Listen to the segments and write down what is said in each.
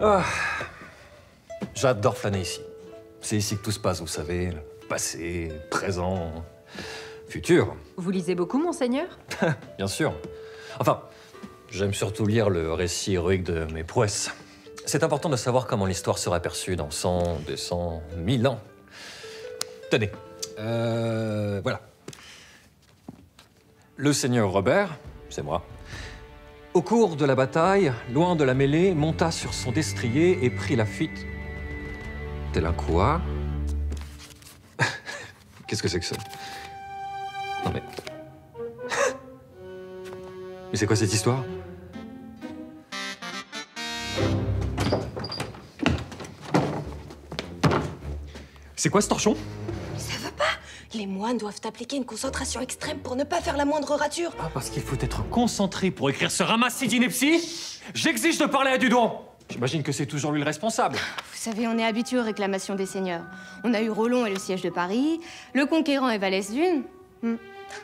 Ah, j'adore flâner ici. C'est ici que tout se passe, vous savez. Le passé, présent, futur. Vous lisez beaucoup, monseigneur? Bien sûr. Enfin, j'aime surtout lire le récit héroïque de mes prouesses. C'est important de savoir comment l'histoire sera perçue dans 100, 200, 1000 ans. Tenez, voilà. Le seigneur Robert, c'est moi, au cours de la bataille, loin de la mêlée, monta sur son destrier et prit la fuite. Tel un quoi? Qu'est-ce que c'est que ça? Non mais... Mais c'est quoi cette histoire? C'est quoi ce torchon? Ça va pas? Les moines doivent appliquer une concentration extrême pour ne pas faire la moindre rature. Ah, parce qu'il faut être concentré pour écrire ce ramassis d'inepties? J'exige de parler à Dudon! J'imagine que c'est toujours lui le responsable. Vous savez, on est habitué aux réclamations des seigneurs. On a eu Rollon et le siège de Paris, le conquérant et Valès-Dune.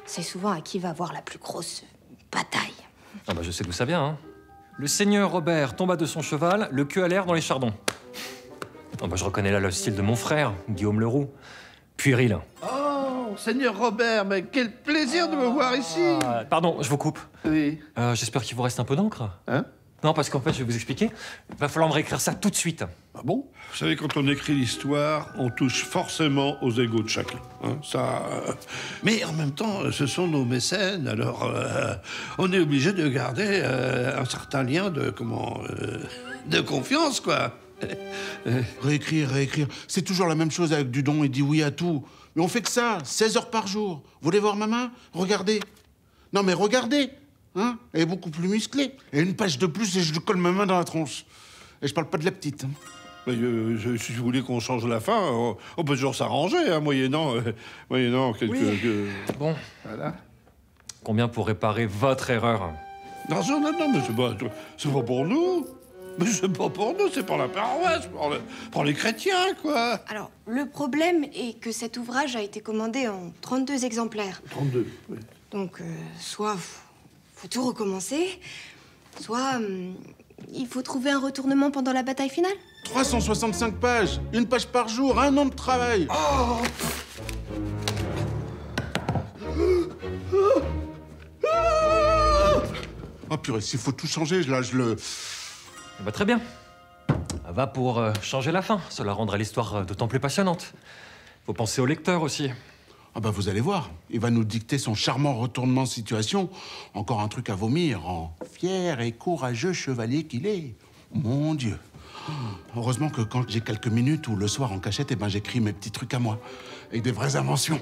C'est souvent à qui va avoir la plus grosse bataille. Ah bah je sais d'où ça vient, hein. Le seigneur Robert tomba de son cheval, le queue à l'air dans les chardons. Ah bah je reconnais là le style de mon frère, Guillaume Leroux. Puéril. Oh, seigneur Robert, mais quel plaisir de me voir ici. Pardon, je vous coupe. Oui. J'espère qu'il vous reste un peu d'encre. Hein? Non, parce qu'en fait, je vais vous expliquer. Il va falloir me réécrire ça tout de suite. Ah bon? Vous savez, quand on écrit l'histoire, on touche forcément aux égos de chacun. Hein, ça. Mais en même temps, ce sont nos mécènes, alors on est obligé de garder un certain lien de de confiance, quoi. Réécrire. C'est toujours la même chose avec Dudon, il dit oui à tout. Mais on fait que ça, 16 heures par jour. Vous voulez voir ma main? Regardez. Non mais regardez. Hein? Elle est beaucoup plus musclée. Et une page de plus et je lui colle ma main dans la tronche. Et je parle pas de la petite. Hein. Mais, si vous voulez qu'on change la fin, on peut toujours s'arranger, hein, moyennant quelques... Oui. Bon. Voilà. Combien pour réparer votre erreur? Non, mais c'est pas pour nous. Mais c'est pas pour nous, c'est pour la paroisse, pour les chrétiens, quoi. Alors, le problème est que cet ouvrage a été commandé en 32 exemplaires. 32, oui. Donc, soit faut tout recommencer, soit il faut trouver un retournement pendant la bataille finale. 365 pages, une page par jour, 1 an de travail. Oh purée, s'il faut tout changer, là, je le... Bah, très bien. Va pour changer la fin. Cela rendra l'histoire d'autant plus passionnante. Faut penser au lecteur aussi. Ah bah vous allez voir, il va nous dicter son charmant retournement de situation. Encore un truc à vomir, en fier et courageux chevalier qu'il est. Mon Dieu. Heureusement que quand j'ai quelques minutes ou le soir en cachette, eh ben j'écris mes petits trucs à moi. Avec des vraies inventions.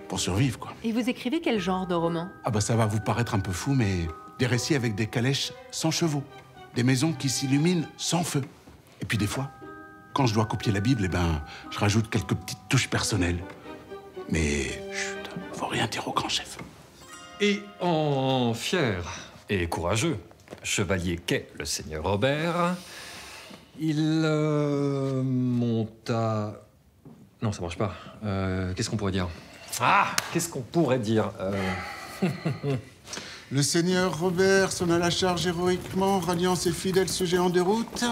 Pour survivre, quoi. Et vous écrivez quel genre de roman? Ah bah ça va vous paraître un peu fou, mais des récits avec des calèches sans chevaux. Des maisons qui s'illuminent sans feu. Et puis des fois, quand je dois copier la Bible, eh ben, je rajoute quelques petites touches personnelles. Mais chut, faut rien dire au grand chef. Et en fier et courageux chevalier qu'est le seigneur Robert, il monta... Non, ça marche pas. Qu'est-ce qu'on pourrait dire? Qu'est-ce qu'on pourrait dire Le seigneur Robert sonna la charge héroïquement, ralliant ses fidèles sujets en déroute.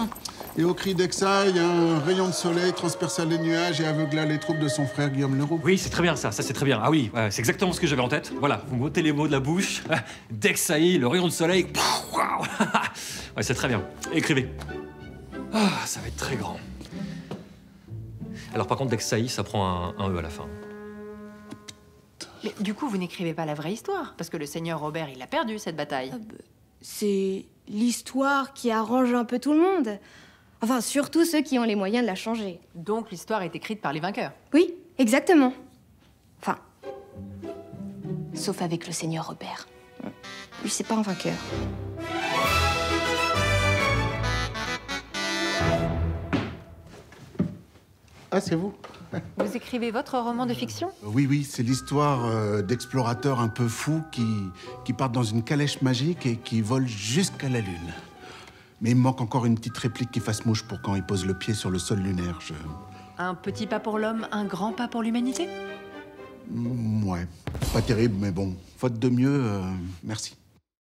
Et au cri d'Exaille, un rayon de soleil transperça les nuages et aveugla les troupes de son frère Guillaume Leroux. Oui, c'est très bien ça c'est très bien. Ah oui, c'est exactement ce que j'avais en tête. Voilà, vous m'ôtez les mots de la bouche. D'Exaille, le rayon de soleil. Ouais, c'est très bien. Écrivez. Ça va être très grand. Alors par contre, d'Exaille, ça prend un E à la fin. Mais du coup, vous n'écrivez pas la vraie histoire, parce que le seigneur Robert, il a perdu cette bataille. C'est l'histoire qui arrange un peu tout le monde. Enfin, surtout ceux qui ont les moyens de la changer. Donc l'histoire est écrite par les vainqueurs. Oui, exactement. Enfin, sauf avec le seigneur Robert. Lui, c'est pas un vainqueur. Ah, c'est vous? Vous écrivez votre roman de fiction? Oui, c'est l'histoire d'explorateurs un peu fous qui partent dans une calèche magique et qui volent jusqu'à la Lune. Mais il me manque encore une petite réplique qui fasse mouche pour quand il pose le pied sur le sol lunaire. Un petit pas pour l'homme, un grand pas pour l'humanité? Ouais, pas terrible, mais bon. Faute de mieux, merci.